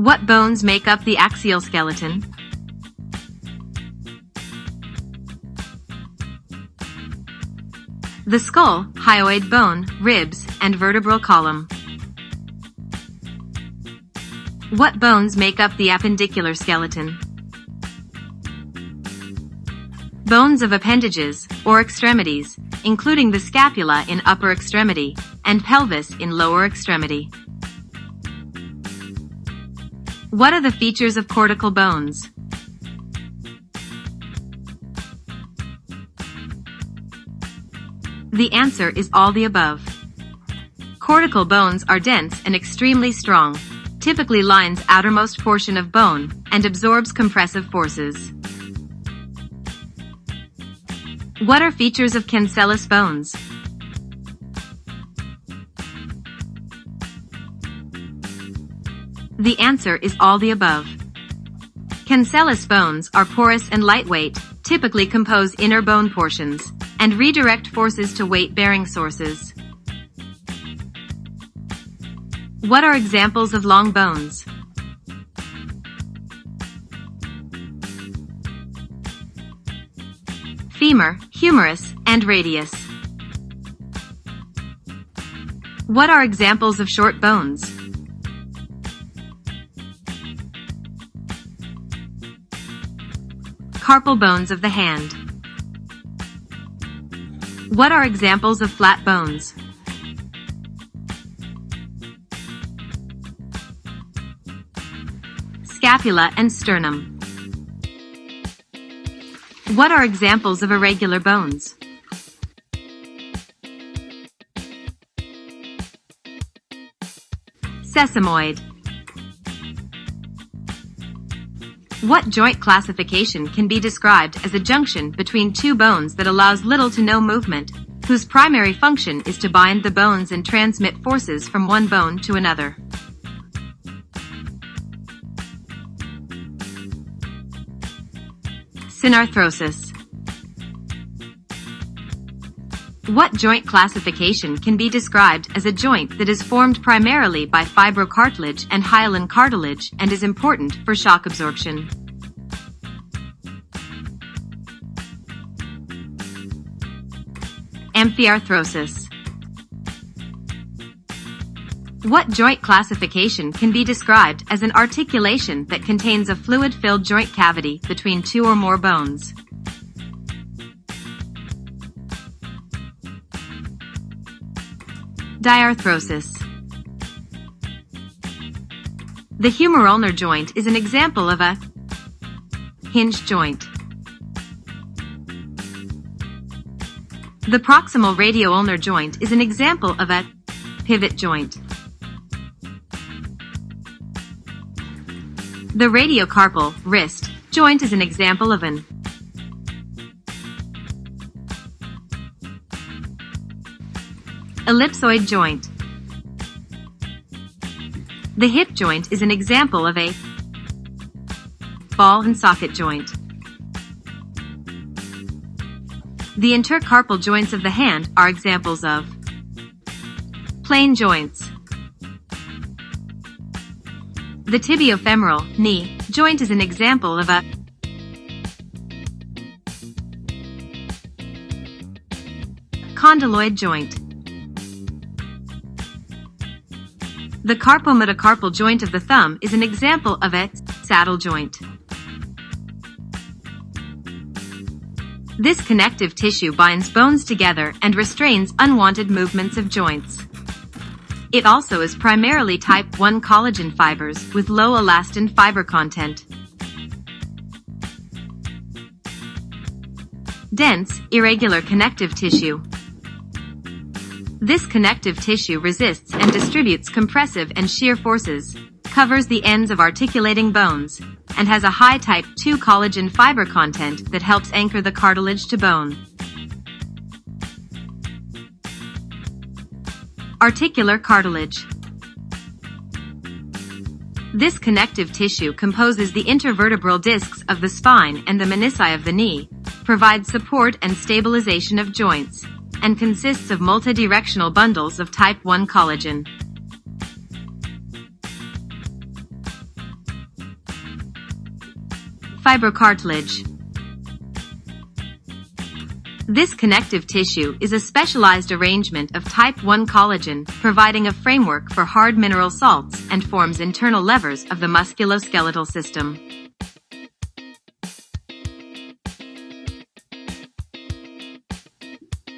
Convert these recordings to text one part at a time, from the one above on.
What bones make up the axial skeleton? The skull, hyoid bone, ribs, and vertebral column. What bones make up the appendicular skeleton? Bones of appendages, or extremities, including the scapula in upper extremity, and pelvis in lower extremity. What are the features of cortical bones? The answer is all the above. Cortical bones are dense and extremely strong, typically lines outermost portion of bone, and absorbs compressive forces. What are features of cancellous bones? The answer is all the above. Cancellous bones are porous and lightweight, typically compose inner bone portions, and redirect forces to weight-bearing sources. What are examples of long bones? Femur, humerus, and radius. What are examples of short bones? Carpal bones of the hand. What are examples of flat bones? Scapula and sternum. What are examples of irregular bones? Sesamoid. What joint classification can be described as a junction between two bones that allows little to no movement, whose primary function is to bind the bones and transmit forces from one bone to another? Synarthrosis. What joint classification can be described as a joint that is formed primarily by fibrocartilage and hyaline cartilage and is important for shock absorption? Amphiarthrosis. What joint classification can be described as an articulation that contains a fluid-filled joint cavity between two or more bones? Diarthrosis. The humerulnar joint is an example of a hinge joint. The proximal radioulnar joint is an example of a pivot joint. The radiocarpal, wrist, joint is an example of an ellipsoid joint. The hip joint is an example of a ball and socket joint. The intercarpal joints of the hand are examples of plane joints. The tibiofemoral, knee, joint is an example of a condyloid joint. The carpometacarpal joint of the thumb is an example of a saddle joint. This connective tissue binds bones together and restrains unwanted movements of joints. It also is primarily type 1 collagen fibers with low elastin fiber content. Dense, irregular connective tissue. This connective tissue resists and distributes compressive and shear forces, covers the ends of articulating bones, and has a high type 2 collagen fiber content that helps anchor the cartilage to bone. Articular cartilage. This connective tissue composes the intervertebral discs of the spine and the menisci of the knee, provides support and stabilization of joints, and consists of multidirectional bundles of type 1 collagen. Fibrocartilage. This connective tissue is a specialized arrangement of type 1 collagen, providing a framework for hard mineral salts and forms internal levers of the musculoskeletal system.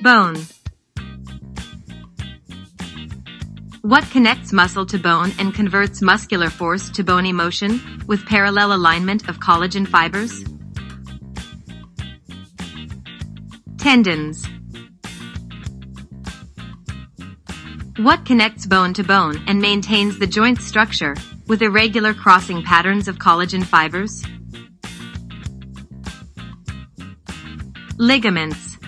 Bone. What connects muscle to bone and converts muscular force to bony motion, with parallel alignment of collagen fibers? Tendons. What connects bone to bone and maintains the joint structure, with irregular crossing patterns of collagen fibers? Ligaments.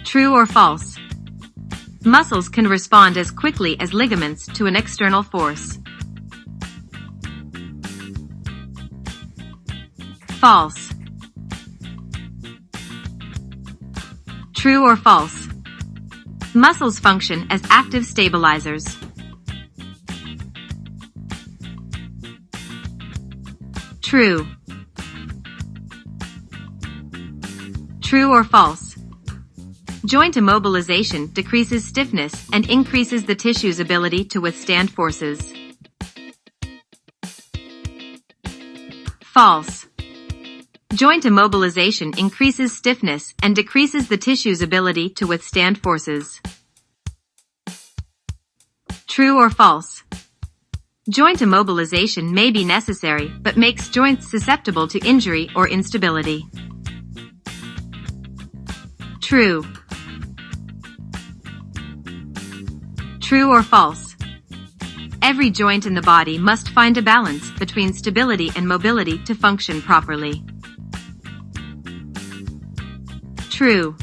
True or false? Muscles can respond as quickly as ligaments to an external force. False. True or false? Muscles function as active stabilizers. True. True or false? Joint immobilization decreases stiffness and increases the tissue's ability to withstand forces. False. Joint immobilization increases stiffness and decreases the tissue's ability to withstand forces. True or false? Joint immobilization may be necessary, but makes joints susceptible to injury or instability. True. True or false? Every joint in the body must find a balance between stability and mobility to function properly. True.